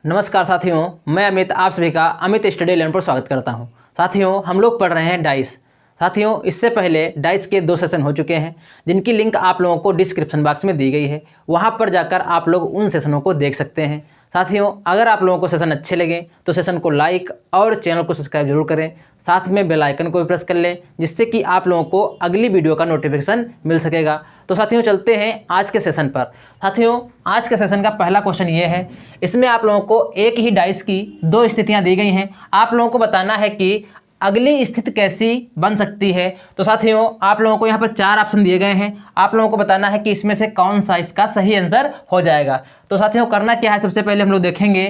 नमस्कार साथियों, मैं अमित आप सभी का अमित स्टडी लर्न पर स्वागत करता हूं। साथियों, हम लोग पढ़ रहे हैं डाइस। साथियों, इससे पहले डाइस के 2 सेशन हो चुके हैं जिनकी लिंक आप लोगों को डिस्क्रिप्शन बॉक्स में दी गई है। वहां पर जाकर आप लोग उन सेशनों को देख सकते हैं। साथियों, अगर आप लोगों को सेशन अच्छे लगे तो सेशन को लाइक और चैनल को सब्सक्राइब जरूर करें। साथ में बेल आइकन को भी प्रेस कर लें जिससे कि आप लोगों को अगली वीडियो का नोटिफिकेशन मिल सकेगा। तो साथियों, चलते हैं आज के सेशन पर। साथियों, आज के सेशन का पहला क्वेश्चन ये है, इसमें आप लोगों को एक ही डाइस की 2 स्थितियां दी गई हैं। आप लोगों को बताना है कि अगली स्थिति कैसी बन सकती है। तो साथियों, आप लोगों को यहाँ पर 4 ऑप्शन दिए गए हैं। आप लोगों को बताना है कि इसमें से कौन सा इसका सही आंसर हो जाएगा। तो साथियों, करना क्या है, सबसे पहले हम लोग देखेंगे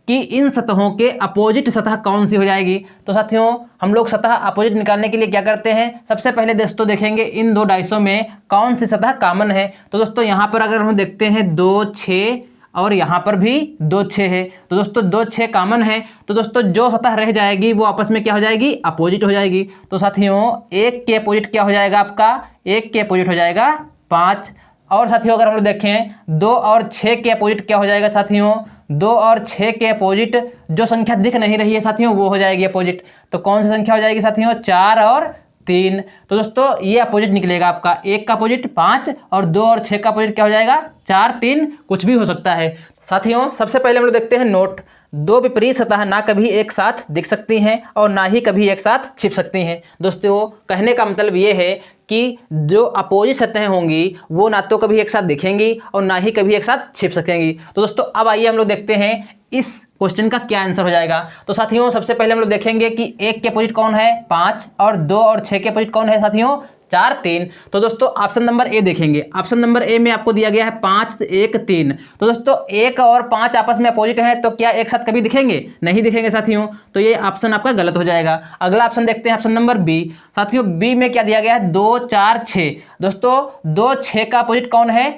कि इन सतहों के अपोजिट सतह कौन सी हो जाएगी। तो साथियों, हम लोग सतह अपोजिट निकालने के लिए क्या करते हैं, सबसे पहले दोस्तों देखेंगे इन 2 डाइसों में कौन सी सतह कॉमन है। तो दोस्तों यहाँ पर अगर हम देखते हैं 2, 6 और यहाँ पर भी 2, 6 है। तो दोस्तों 2, 6 कॉमन है। तो दोस्तों जो सतह रह जाएगी वो आपस में क्या हो जाएगी, अपोजिट हो जाएगी। तो साथियों, 1 के अपोजिट क्या हो जाएगा आपका, 1 के अपोजिट हो जाएगा 5। और साथियों अगर हम लोग देखें 2 और 6 के अपोजिट क्या हो जाएगा साथियों, 2 और 6 के अपोजिट जो संख्या दिख नहीं रही है साथियों वो हो जाएगी अपोजिट। तो कौन सी संख्या हो जाएगी साथियों, 4 और 3। तो दोस्तों ये अपोजिट निकलेगा आपका, 1 का अपोजिट 5 और 2 और 6 का अपोजिट क्या हो जाएगा, 4, 3, कुछ भी हो सकता है। साथियों, सबसे पहले हम लोग देखते हैं नोट। 2 विपरीत सतह ना कभी एक साथ दिख सकती हैं और ना ही कभी एक साथ छिप सकती हैं। दोस्तों कहने का मतलब ये है कि जो अपोजिट सतहें होंगी वो ना तो कभी एक साथ दिखेंगी और ना ही कभी एक साथ छिप सकेंगी। तो दोस्तों अब आइए हम लोग देखते हैं इस क्वेश्चन का क्या आंसर हो जाएगा। तो साथियों सबसे पहले हम लोग देखेंगे कि 1 के अपोजिट कौन है, 5 और 2 और 6 के अपोजिट कौन है साथियों, 4, 3। तो दोस्तों ऑप्शन नंबर ए देखेंगे। ऑप्शन नंबर ए में आपको दिया गया है 5, 1, 3। तो दोस्तों 1 और 5 आपस में अपोजिट है तो क्या एक साथ कभी दिखेंगे, नहीं दिखेंगे साथियों। तो ये ऑप्शन आपका गलत हो जाएगा। अगला ऑप्शन देखते हैं, ऑप्शन नंबर बी। साथियों बी में क्या दिया गया है, 2, 4, 6। दोस्तों 2, 6 का अपोजिट कौन है,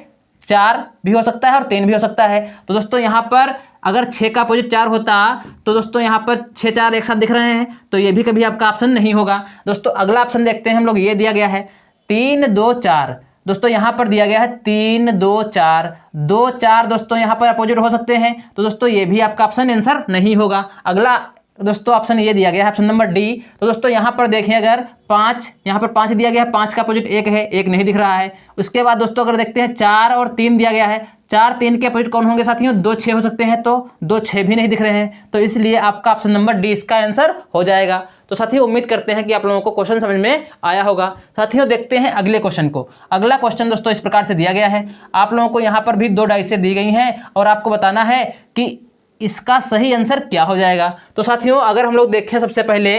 4 भी हो सकता है और 3 भी हो सकता है। तो दोस्तों यहाँ पर अगर 6 का अपोजिट 4 होता तो दोस्तों यहाँ पर 6, 4 एक साथ दिख रहे हैं तो ये भी कभी आपका ऑप्शन नहीं होगा। दोस्तों अगला ऑप्शन देखते हैं हम लोग, ये दिया गया है 3, 2, 4। दोस्तों यहाँ पर दिया गया है 3, 2, 4। 2, 4 दोस्तों यहाँ पर अपोजिट हो सकते हैं तो दोस्तों ये भी आपका ऑप्शन आंसर नहीं होगा। अगला दोस्तों ऑप्शन ये दिया गया है, ऑप्शन नंबर डी। तो दोस्तों यहाँ पर देखें अगर 5, यहाँ पर 5 दिया गया है, 5 का अपोजिट 1 है, 1 नहीं दिख रहा है। उसके बाद दोस्तों अगर देखते हैं 4 और 3 दिया गया है, 4, 3 के अपोजिट कौन होंगे साथियों, 2, 6 हो सकते हैं। तो 2, 6 भी नहीं दिख रहे हैं तो इसलिए आपका ऑप्शन नंबर डी इसका आंसर हो जाएगा। तो साथियों उम्मीद करते हैं कि आप लोगों को क्वेश्चन समझ में आया होगा। साथियों देखते हैं अगले क्वेश्चन को। अगला क्वेश्चन दोस्तों इस प्रकार से दिया गया है। आप लोगों को यहाँ पर भी 2 डाइसें दी गई हैं और आपको बताना है कि इसका सही आंसर क्या हो जाएगा। तो साथियों अगर हम लोग देखें सबसे पहले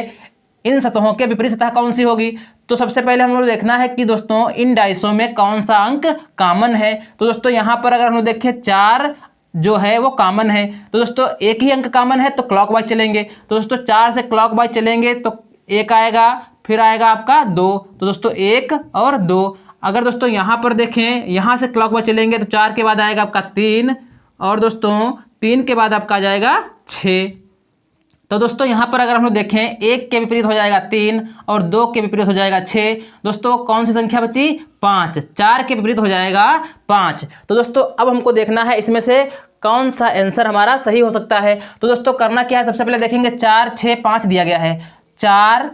इन सतहों के विपरीत सतह कौन सी होगी, तो सबसे पहले हम लोग देखना है कि दोस्तों इन डाइसों में कौन सा अंक कॉमन है। तो दोस्तों यहाँ पर अगर हम लोग देखें 4 जो है वो कॉमन है तो दोस्तों एक ही अंक कॉमन है तो क्लॉकवाइज चलेंगे। तो दोस्तों 4 से क्लॉकवाइज चलेंगे तो 1 आएगा, फिर आएगा आपका 2। तो दोस्तों 1 और 2। अगर दोस्तों यहाँ पर देखें, यहाँ से क्लॉकवाइज चलेंगे तो 4 के बाद आएगा आपका 3 और दोस्तों 3 के बाद आपका आ जाएगा 6। तो दोस्तों यहाँ पर अगर हम लोग देखें 1 के विपरीत हो जाएगा 3 और 2 के विपरीत हो जाएगा 6। दोस्तों कौन सी संख्या बची, 5। 4 के विपरीत हो जाएगा 5। तो दोस्तों अब हमको देखना है इसमें से कौन सा आंसर हमारा सही हो सकता है। तो दोस्तों करना क्या है, सबसे पहले देखेंगे 4, 6, 5 दिया गया है, 4,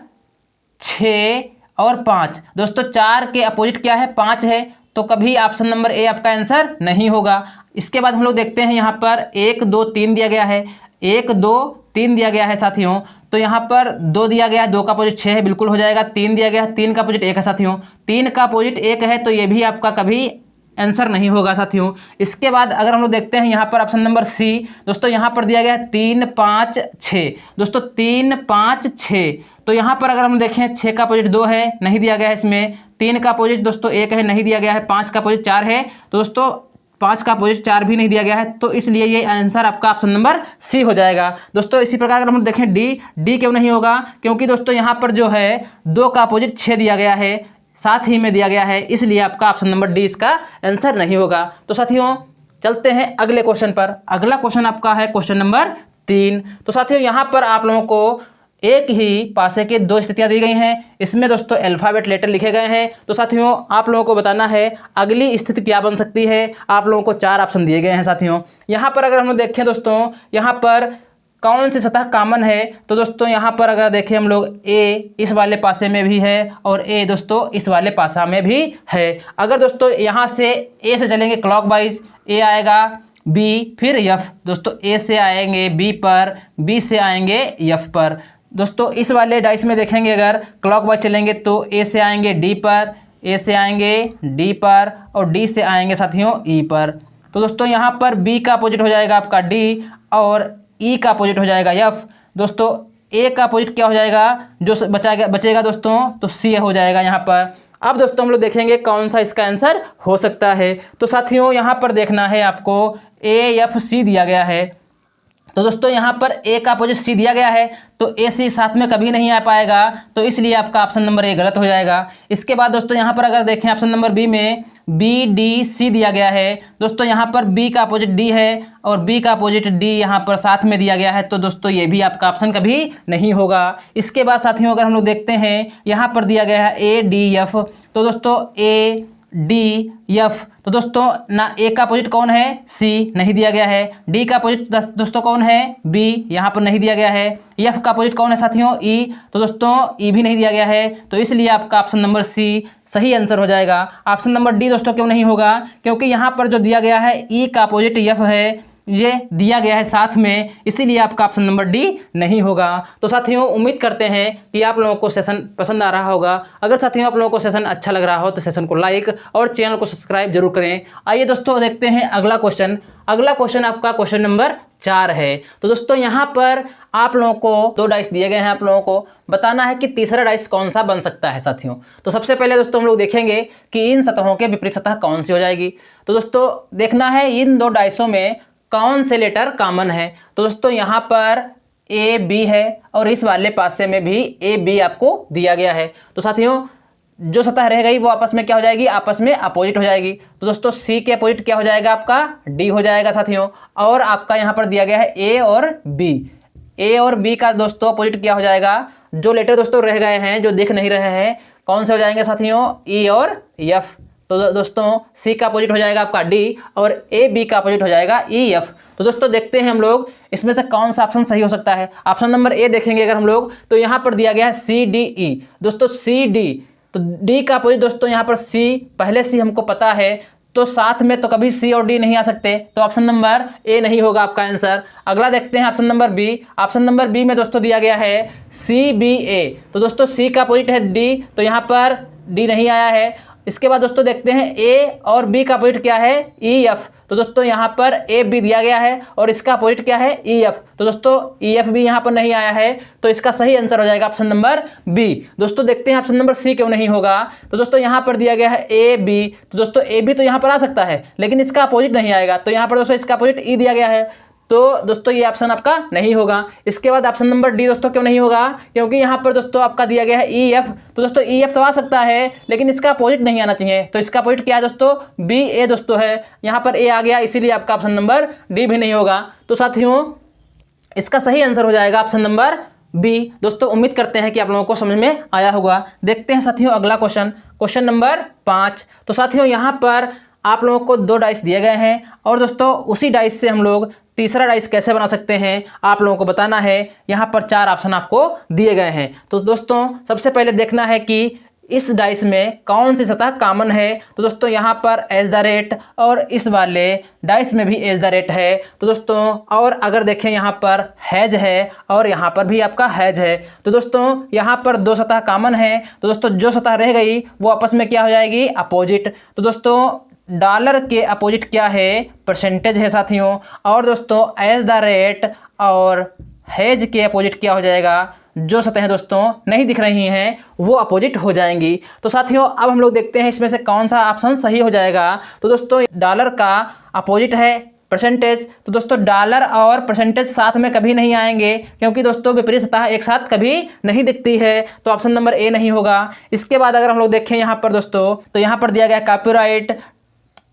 6 और 5। दोस्तों 4 के अपोजिट क्या है, 5 है तो कभी ऑप्शन नंबर ए आपका आंसर नहीं होगा। इसके बाद हम लोग देखते हैं यहाँ पर 1, 2, 3 दिया गया है, 1, 2, 3 दिया गया है साथियों। तो यहाँ पर 2 दिया गया है, 2 का अपोजिट 6 है, बिल्कुल हो जाएगा। 3 दिया गया है, 3 का अपोजिट 1 है साथियों। 3 का अपोजिट 1 है तो ये भी आपका कभी आंसर नहीं होगा साथियों। इसके बाद अगर हम लोग देखते हैं यहाँ पर ऑप्शन नंबर सी। दोस्तों यहाँ पर दिया गया है 3, 5, 6। दोस्तों 3, 5, 6। तो यहाँ पर अगर हम देखें 6 का अपोजिट 2 है, नहीं दिया गया है इसमें। 3 का अपोजिट दोस्तों 1 है, नहीं दिया गया है। 5 का अपोजिट 4 है तो दोस्तों 5 का अपोजिट 4 भी नहीं दिया गया है तो इसलिए ये आंसर आपका ऑप्शन नंबर सी हो जाएगा। दोस्तों इसी प्रकार अगर हम देखें डी क्यों नहीं होगा, क्योंकि दोस्तों यहाँ पर जो है 2 का अपोजिट 6 दिया गया है, साथ ही में दिया गया है, इसलिए आपका ऑप्शन नंबर डी इसका आंसर नहीं होगा। तो साथियों चलते हैं अगले क्वेश्चन पर। अगला क्वेश्चन आपका है क्वेश्चन नंबर 3। तो साथियों यहाँ पर आप लोगों को एक ही पासे के दो स्थितियां दी गई हैं, इसमें दोस्तों अल्फाबेट लेटर लिखे गए हैं। तो साथियों आप लोगों को बताना है अगली स्थिति क्या बन सकती है। आप लोगों को 4 ऑप्शन दिए गए हैं साथियों। यहाँ पर अगर हम लोग देखें दोस्तों, यहाँ पर कौन सी सतह कॉमन है, तो दोस्तों यहाँ पर अगर देखें हम लोग, ए इस वाले पासे में भी है और ए दोस्तों इस वाले पासा में भी है। अगर दोस्तों यहाँ से ए से चलेंगे क्लॉकवाइज, ए आएगा, बी, फिर एफ। दोस्तों ए से आएंगे बी पर, बी से आएंगे एफ पर। दोस्तों इस वाले डाइस में देखेंगे अगर क्लॉकवाइज चलेंगे तो ए से आएंगे डी पर, ए से आएंगे डी पर और डी से आएंगे साथियों ई पर। तो दोस्तों यहाँ पर बी का अपोजिट हो जाएगा आपका डी और ई का अपोजिट हो जाएगा एफ। दोस्तों ए का अपोजिट क्या हो जाएगा, जो बचेगा दोस्तों, तो सी हो जाएगा यहाँ पर। अब दोस्तों हम लोग देखेंगे कौन सा इसका आंसर हो सकता है। तो साथियों यहाँ पर देखना है आपको, ए एफ सी दिया गया है। तो दोस्तों यहाँ पर ए का अपोजिट सी दिया गया है, तो ए सी साथ में कभी नहीं आ पाएगा, तो इसलिए आपका ऑप्शन नंबर ए गलत हो जाएगा। इसके बाद दोस्तों यहाँ पर अगर देखें ऑप्शन नंबर बी में बी डी सी दिया गया है। दोस्तों यहाँ पर बी का अपोजिट डी है और बी का अपोजिट डी यहाँ पर साथ में दिया गया है, तो दोस्तों ये भी आपका ऑप्शन कभी नहीं होगा। इसके बाद साथियों अगर हम लोग देखते हैं, यहाँ पर दिया गया है ए डी एफ। तो दोस्तों ए डी एफ, तो दोस्तों ना ए का अपोजिट कौन है, सी, नहीं दिया गया है। डी का अपोजिट दोस्तों कौन है, बी, यहाँ पर नहीं दिया गया है। एफ का अपोजिट कौन है साथियों, ई, तो दोस्तों ई भी नहीं दिया गया है, तो इसलिए आपका ऑप्शन नंबर सी सही आंसर हो जाएगा। ऑप्शन नंबर डी दोस्तों क्यों नहीं होगा, क्योंकि यहाँ पर जो दिया गया है ई का अपोजिट एफ है, ये दिया गया है साथ में, इसीलिए आपका ऑप्शन नंबर डी नहीं होगा। तो साथियों उम्मीद करते हैं कि आप लोगों को सेशन पसंद आ रहा होगा। अगर साथियों आप लोगों को सेशन अच्छा लग रहा हो तो सेशन को लाइक और चैनल को सब्सक्राइब जरूर करें। आइए दोस्तों देखते हैं अगला क्वेश्चन। अगला क्वेश्चन आपका क्वेश्चन नंबर 4 है। तो दोस्तों यहाँ पर आप लोगों को 2 डाइस दिए गए हैं, आप लोगों को बताना है कि तीसरा डाइस कौन सा बन सकता है साथियों। तो सबसे पहले दोस्तों हम लोग देखेंगे कि इन सतहों के विपरीत सतह कौन सी हो जाएगी। तो दोस्तों देखना है इन 2 डाइसों में कौन से लेटर कॉमन है। तो दोस्तों यहाँ पर ए बी है और इस वाले पासे में भी ए बी आपको दिया गया है। तो साथियों जो सतह रह गई वो आपस में क्या हो जाएगी, आपस में अपोजिट हो जाएगी। तो दोस्तों सी के अपोजिट क्या हो जाएगा, आपका डी हो जाएगा साथियों। और आपका यहाँ पर दिया गया है ए और बी, ए और बी का दोस्तों अपोजिट क्या हो जाएगा, जो लेटर दोस्तों रह गए हैं जो दिख नहीं रहे हैं, कौन से हो जाएंगे साथियों, ई और एफ। तो दोस्तों सी का अपोजिट हो जाएगा आपका डी और ए बी का अपोजिट हो जाएगा ई एफ। तो दोस्तों देखते हैं हम लोग इसमें से कौन सा ऑप्शन सही हो सकता है। ऑप्शन नंबर ए देखेंगे अगर हम लोग, तो यहाँ पर दिया गया है सी डी ई। दोस्तों सी डी, तो डी का अपोजिट दोस्तों यहाँ पर सी, पहले सी हमको पता है, तो साथ में तो कभी सी और डी नहीं आ सकते, तो ऑप्शन नंबर ए नहीं होगा आपका आंसर। अगला देखते हैं option number B. Option number B में दोस्तों दिया गया है सी बी ए। तो दोस्तों सी का अपोजिट है डी, तो यहाँ पर डी नहीं आया है। इसके बाद दोस्तों देखते हैं ए और बी का अपोजिट क्या है, ई एफ। तो दोस्तों यहाँ पर ए बी दिया गया है और इसका अपोजिट क्या है, ई एफ। तो दोस्तों ई एफ भी यहाँ पर नहीं आया है, तो इसका सही आंसर हो जाएगा ऑप्शन नंबर बी। दोस्तों देखते हैं ऑप्शन नंबर सी क्यों नहीं होगा। तो दोस्तों यहाँ पर दिया गया है ए बी, तो दोस्तों ए बी तो यहाँ पर आ सकता है लेकिन इसका अपोजिट नहीं आएगा, तो यहाँ पर दोस्तों इसका अपोजिट ई दिया गया है, तो दोस्तों ये ऑप्शन आपका नहीं होगा। इसके बाद ऑप्शन नंबर डी दोस्तों क्यों नहीं होगा, क्योंकि यहाँ पर दोस्तों आपका दिया गया है ई एफ। तो दोस्तों ई एफ तो आ सकता है लेकिन इसका अपोजिट नहीं आना चाहिए, तो इसका अपोजिट क्या है दोस्तों, बी ए दोस्तों है। यहाँ पर ए आ गया, इसीलिए आपका ऑप्शन नंबर डी भी नहीं होगा। तो साथियों इसका सही आंसर हो जाएगा ऑप्शन नंबर बी। दोस्तों उम्मीद करते हैं कि आप लोगों को समझ में आया होगा। देखते हैं साथियों अगला क्वेश्चन, क्वेश्चन नंबर 5। तो साथियों यहाँ पर आप लोगों को 2 डाइस दिए गए हैं और दोस्तों उसी डाइस से हम लोग तीसरा डाइस कैसे बना सकते हैं आप लोगों को बताना है। यहाँ पर 4 ऑप्शन आपको दिए गए हैं। तो दोस्तों सबसे पहले देखना है कि इस डाइस में कौन सी सतह कॉमन है। तो दोस्तों यहाँ पर एज द रेट और इस वाले डाइस में भी एज द रेट है। तो दोस्तों और अगर देखें यहाँ पर हैज है और यहाँ पर भी आपका हैज है। तो दोस्तों यहाँ पर 2 सतह कॉमन है, तो दोस्तों जो सतह रह गई वो आपस में क्या हो जाएगी, अपोजिट। तो दोस्तों डॉलर के अपोजिट क्या है, परसेंटेज है साथियों। और दोस्तों एज द रेट और हेज के अपोजिट क्या हो जाएगा, जो सतहें दोस्तों नहीं दिख रही हैं वो अपोजिट हो जाएंगी। तो साथियों अब हम लोग देखते हैं इसमें से कौन सा ऑप्शन सही हो जाएगा। तो दोस्तों डॉलर का अपोजिट है परसेंटेज, तो दोस्तों डॉलर और परसेंटेज साथ में कभी नहीं आएंगे क्योंकि दोस्तों विपरीत सतह एक साथ कभी नहीं दिखती है, तो ऑप्शन नंबर ए नहीं होगा। इसके बाद अगर हम लोग देखें यहाँ पर दोस्तों, तो यहाँ पर दिया गया कॉपीराइट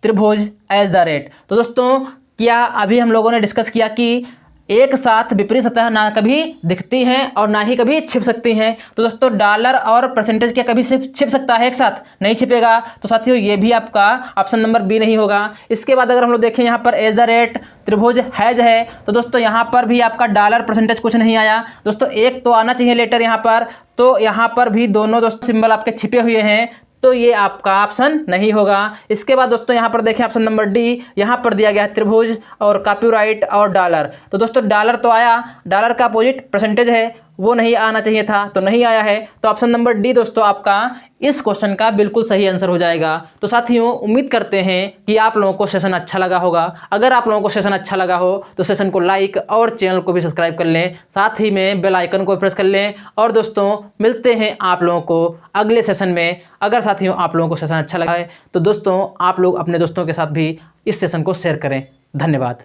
त्रिभुज एज द रेट। तो दोस्तों क्या अभी हम लोगों ने डिस्कस किया कि एक साथ विपरीत सतह ना कभी दिखती हैं और ना ही कभी छिप सकती हैं। तो दोस्तों डॉलर और परसेंटेज क्या कभी छिप सकता है एक साथ? नहीं छिपेगा। तो साथियों ये भी आपका ऑप्शन नंबर बी नहीं होगा। इसके बाद अगर हम लोग देखें यहाँ पर एज द रेट त्रिभुज हैज है, तो दोस्तों यहाँ पर भी आपका डॉलर परसेंटेज कुछ नहीं आया। दोस्तों एक तो आना चाहिए लेटर यहाँ पर, तो यहाँ पर भी दोनों दोस्तों सिंबल आपके छिपे हुए हैं, तो ये आपका ऑप्शन नहीं होगा। इसके बाद दोस्तों यहाँ पर देखें ऑप्शन नंबर डी, यहाँ पर दिया गया है त्रिभुज और कॉपीराइट और डॉलर। तो दोस्तों डॉलर तो आया, डॉलर का अपोजिट परसेंटेज है, वो नहीं आना चाहिए था, तो नहीं आया है। तो ऑप्शन नंबर डी दोस्तों आपका इस क्वेश्चन का बिल्कुल सही आंसर हो जाएगा। तो साथियों उम्मीद करते हैं कि आप लोगों को सेशन अच्छा लगा होगा। अगर आप लोगों को सेशन अच्छा लगा हो तो सेशन को लाइक और चैनल को भी सब्सक्राइब कर लें, साथ ही में बेल आइकन को प्रेस कर लें। और दोस्तों मिलते हैं आप लोगों को अगले सेशन में। अगर साथियों आप लोगों को सेशन अच्छा लगा है तो दोस्तों आप लोग अपने दोस्तों के साथ भी इस सेशन को शेयर करें। धन्यवाद।